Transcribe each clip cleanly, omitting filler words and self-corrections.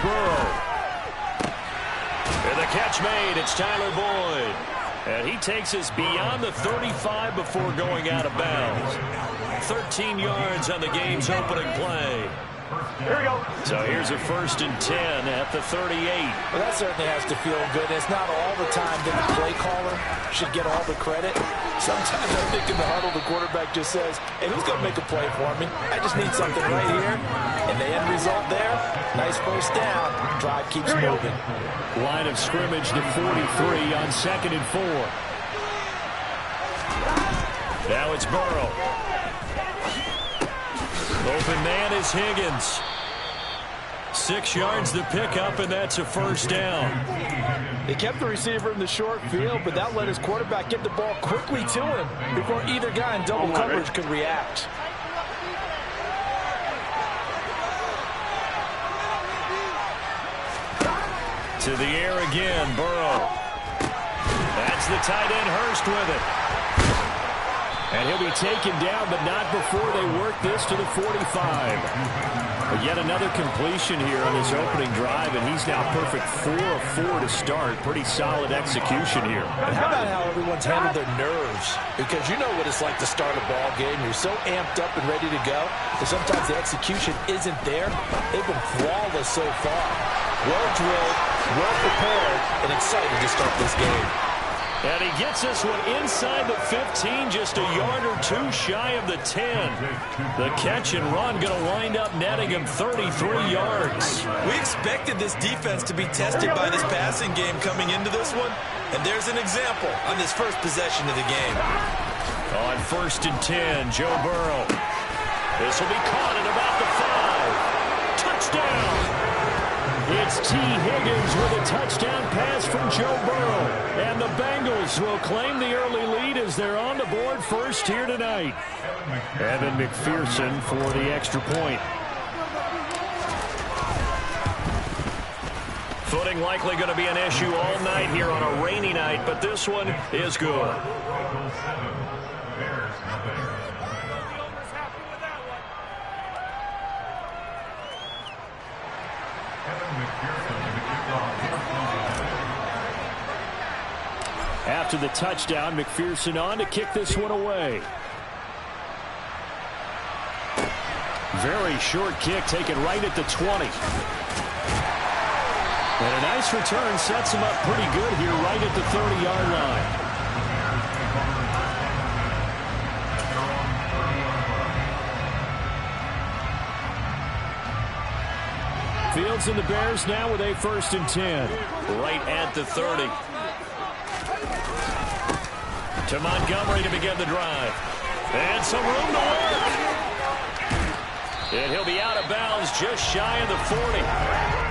Burrow. And the catch made. It's Tyler Boyd. And he takes us beyond the 35 before going out of bounds. 13 yards on the game's opening play. Here we go. So here's a 1st and 10 at the 38. Well, that certainly has to feel good. It's not all the time that the play caller should get all the credit. Sometimes I think in the huddle, the quarterback just says, hey, who's going to make a play for me? I just need something right here. And the end result there, nice first down. Drive keeps moving. Line of scrimmage to 43 on 2nd and 4. Now it's Burrow. Open man is Higgins. 6 yards to pick up, and that's a first down. They kept the receiver in the short field, but that let his quarterback get the ball quickly to him before either guy in double coverage could react. To the air again, Burrow. That's the tight end, Hurst with it. And he'll be taken down, but not before they work this to the 45. But yet another completion here on this opening drive, and he's now perfect 4 of 4 to start. Pretty solid execution here. And how about how everyone's handled their nerves? Because you know what it's like to start a ball game. You're so amped up and ready to go, but sometimes the execution isn't there. They've been flawless so far. Well drilled, well prepared, and excited to start this game. And he gets this one inside the 15, just a yard or two shy of the 10. The catch and run going to wind up netting him 33 yards. We expected this defense to be tested by this passing game coming into this one, and there's an example on this first possession of the game. On 1st and 10, Joe Burrow. This will be caught at about the 5. Touchdown! It's T. Higgins with a touchdown pass from Joe Burrow. And the Bengals will claim the early lead as they're on the board first here tonight. Evan McPherson for the extra point. Footing likely going to be an issue all night here on a rainy night, but this one is good. After the touchdown, McPherson on to kick this one away. Very short kick taken right at the 20. And a nice return sets him up pretty good here right at the 30-yard line. Fields and the Bears now with a 1st and 10. Right at the 30. To Montgomery to begin the drive. And some room to work. And he'll be out of bounds just shy of the 40.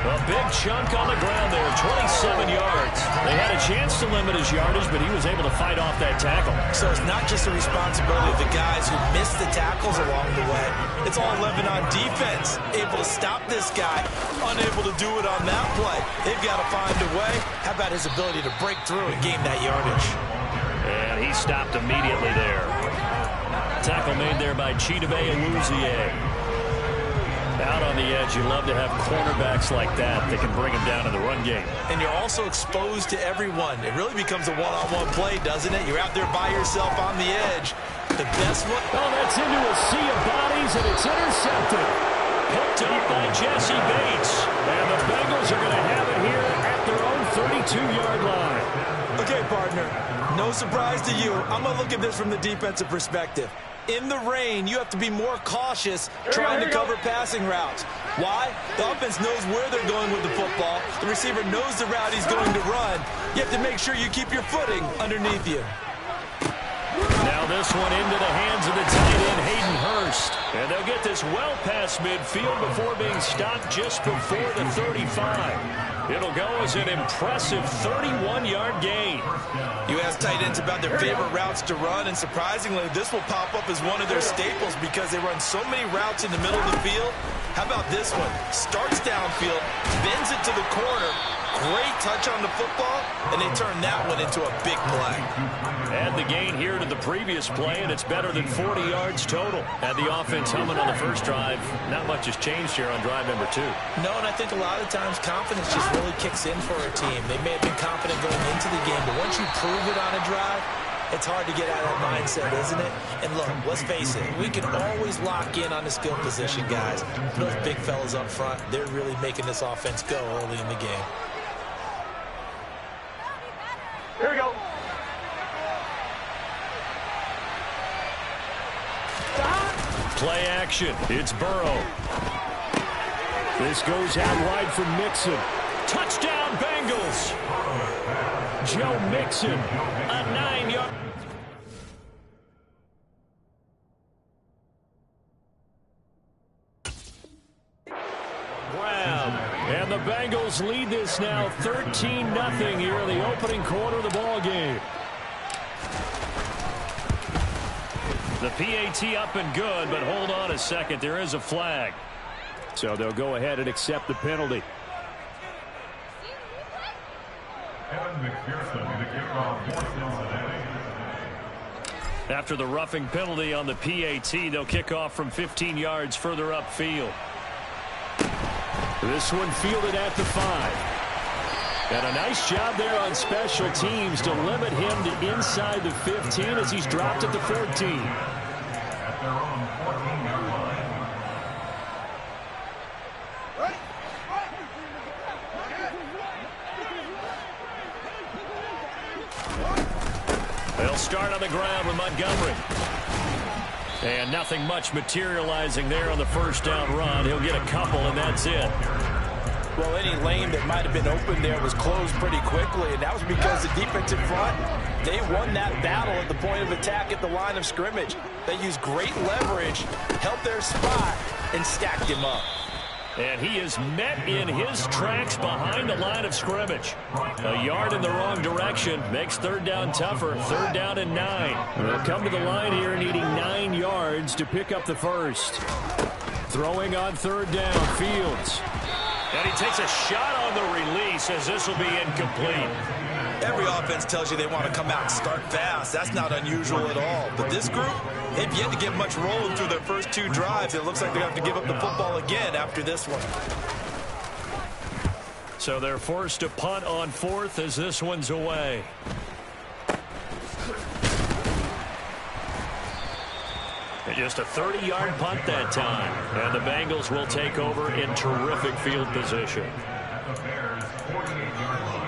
A big chunk on the ground there, 27 yards. They had a chance to limit his yardage, but he was able to fight off that tackle. So it's not just the responsibility of the guys who missed the tackles along the way. It's all 11 on defense. Able to stop this guy, unable to do it on that play. They've got to find a way. How about his ability to break through and gain that yardage? And he stopped immediately there. Tackle made there by Chidobe Awuzie. Out on the edge, you love to have cornerbacks like that can bring him down in the run game. And you're also exposed to everyone. It really becomes a one-on-one play, doesn't it? You're out there by yourself on the edge. The best one. Oh, that's into a sea of bodies, and it's intercepted. Picked up by Jesse Bates. And the Bengals are going to have it here at their own 32-yard line. Okay, partner. No surprise to you. I'm going to look at this from the defensive perspective. In the rain, you have to be more cautious trying to cover passing routes. Why? The offense knows where they're going with the football. The receiver knows the route he's going to run. You have to make sure you keep your footing underneath you. Now this one into the hands of the tight end, Hayden Hurst. And they'll get this well past midfield before being stopped just before the 35. It'll go as an impressive 31-yard gain. You ask tight ends about their favorite routes to run, and surprisingly, this will pop up as one of their staples because they run so many routes in the middle of the field. How about this one? Starts downfield, bends it to the corner, Great touch on the football, and they turned that one into a big play. Add the gain here to the previous play, and it's better than 40 yards total. Had the offense humming on the first drive. Not much has changed here on drive number 2. No, and I think a lot of times confidence just really kicks in for a team. They may have been confident going into the game, but once you prove it on a drive, it's hard to get out of that mindset, isn't it? And look, let's face it, we can always lock in on the skill position, guys. Those big fellas up front, they're really making this offense go early in the game. Here we go. Play action. It's Burrow. This goes out wide for Mixon. Touchdown, Bengals. Joe Mixon, a 9-yard. And the Bengals lead this now 13-0 here in the opening quarter of the ball game. The PAT up and good, but hold on a second. There is a flag. So they'll go ahead and accept the penalty. After the roughing penalty on the PAT, they'll kick off from 15 yards further upfield. This one fielded at the 5. And a nice job there on special teams to limit him to inside the 15 as he's dropped at the 14. At their own 14-yard line. They'll start on the ground with Montgomery. And nothing much materializing there on the first down run. He'll get a couple, and that's it. Well, any lane that might have been open there was closed pretty quickly, and that was because the defensive front, they won that battle at the point of attack at the line of scrimmage. They used great leverage, held their spot, and stacked him up. And he is met in his tracks behind the line of scrimmage. A yard in the wrong direction makes third down tougher. Third down and 9. They'll come to the line here needing 9 yards to pick up the first. Throwing on third down, Fields. And he takes a shot on the release as this will be incomplete. Every offense tells you they want to come out and start fast. That's not unusual at all. But this group, they've yet to get much rolling through their first 2 drives. It looks like they're going to have to give up the football again after this one. So they're forced to punt on 4th as this one's away. And just a 30-yard punt that time. And the Bengals will take over in terrific field position. At the Bears' 48-yard line.